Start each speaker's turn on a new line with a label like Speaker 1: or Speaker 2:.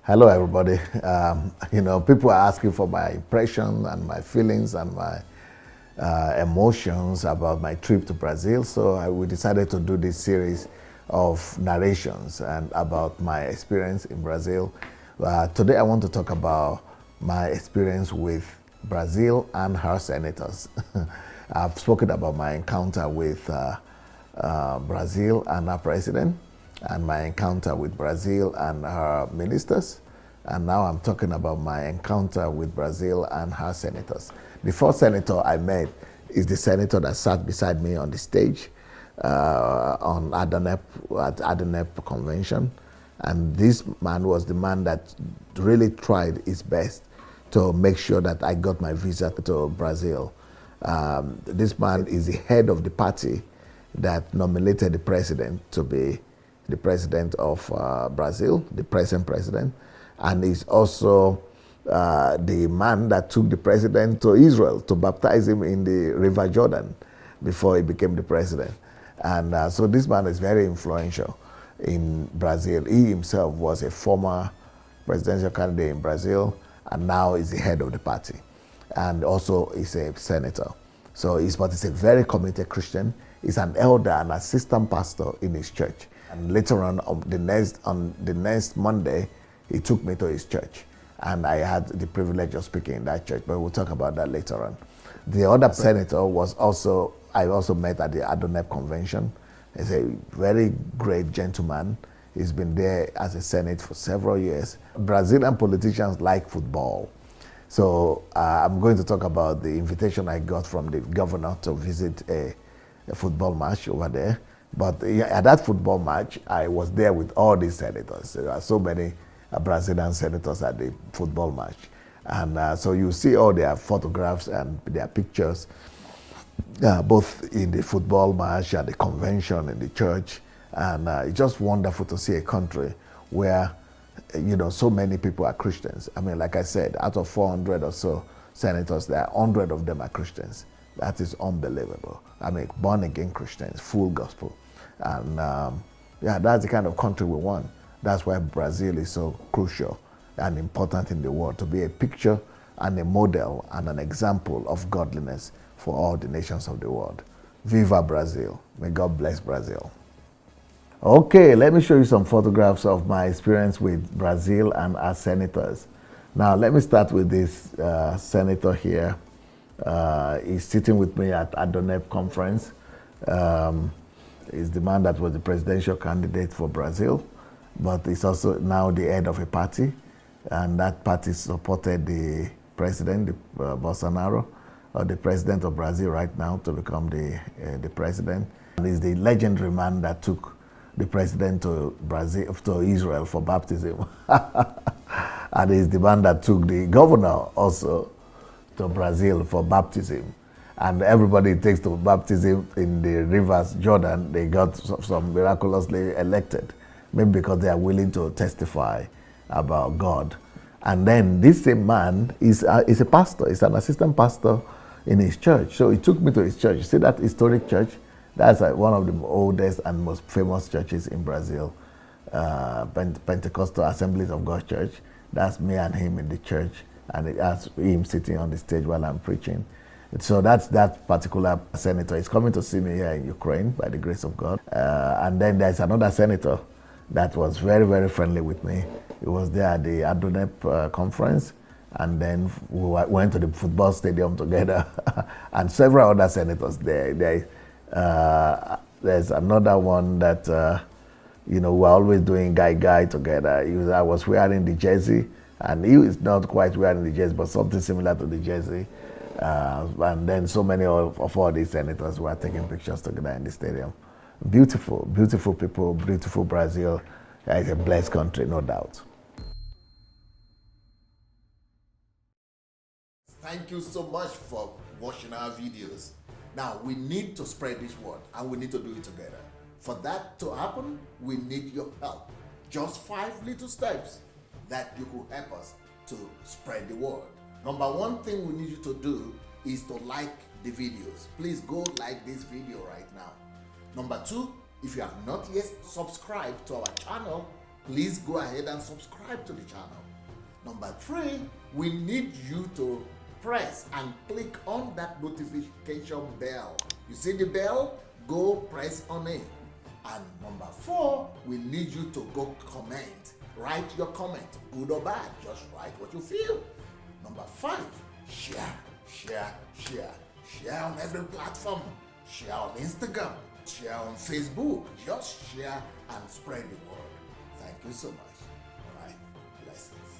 Speaker 1: Hello, everybody. People are asking for my impression and my feelings and my emotions about my trip to Brazil. So we decided to do this series of narrations and about my experience in Brazil. Today, I want to talk about my experience with Brazil and her senators. I've spoken about my encounter with Brazil and her president, and my encounter with Brazil and her ministers. And now I'm talking about my encounter with Brazil and her senators. The first senator I met is the senator that sat beside me on the stage on Adelaja convention. And this man was the man that really tried his best to make sure that I got my visa to Brazil. This man is the head of the party that nominated the president to be the president of Brazil, the present president, and he's also the man that took the president to Israel to baptize him in the River Jordan before he became the president. And so this man is very influential in Brazil. He himself was a former presidential candidate in Brazil, and now is the head of the party, and also is a senator. So he's a very committed Christian. He's an elder and assistant pastor in his church. And later on the next Monday, he took me to his church, and I had the privilege of speaking in that church, but we'll talk about that later on. The other senator I also met at the Adelaja convention. He's a very great gentleman. He's been there as a senate for several years. Brazilian politicians like football. So I'm going to talk about the invitation I got from the governor to visit a football match over there. But at that football match, I was there with all these senators. There are so many Brazilian senators at the football match. And so you see all their photographs and their pictures, both in the football match and the convention in the church. And it's just wonderful to see a country where, so many people are Christians. I mean, like I said, out of 400 or so senators, there are 100 of them are Christians. That is unbelievable. I mean, born-again Christians, full gospel. And that's the kind of country we want. That's why Brazil is so crucial and important in the world, to be a picture and a model and an example of godliness for all the nations of the world. Viva Brazil. May God bless Brazil. Okay, let me show you some photographs of my experience with Brazil and our senators. Now, let me start with this senator here. He's sitting with me at Adelaja conference. He's the man that was the presidential candidate for Brazil, but he's also now the head of a party, and that party supported the president, Bolsonaro, or the president of Brazil right now, to become the president. And he's the legendary man that took the president to Israel for baptism. And he's the man that took the governor also to Brazil for baptism. And everybody takes to baptism in the rivers Jordan. They got some miraculously elected, maybe because they are willing to testify about God. And then this same man is a pastor. He's an assistant pastor in his church. So he took me to his church. You see that historic church? That's one of the oldest and most famous churches in Brazil, Pentecostal Assemblies of God Church. That's me and him in the church, and that's him sitting on the stage while I'm preaching. So that's that particular senator. He's coming to see me here in Ukraine by the grace of God. And then there's another senator that was very, very friendly with me. He was there at the Adelaja conference, and then we went to the football stadium together, and several other senators there. There's another one that, we're always doing guy together. I was wearing the jersey, and he is not quite wearing the jersey, but something similar to the jersey. And then so many of all these senators were taking pictures together in the stadium. Beautiful, beautiful people, beautiful Brazil. It's a blessed country, no doubt.
Speaker 2: Thank you so much for watching our videos. Now, we need to spread this word, and we need to do it together. For that to happen, we need your help. Just 5 little steps that you could help us to spread the word. Number one thing we need you to do is to like the videos. Please go like this video right now. Number two, if you have not yet subscribed to our channel, please go ahead and subscribe to the channel. Number 3, we need you to press and click on that notification bell. You see the bell? Go press on it. And number 4, we need you to go comment. Write your comment, good or bad, just write what you feel. Number 5, share on every platform. Share on Instagram, share on Facebook. Just share and spread the word. Thank you so much.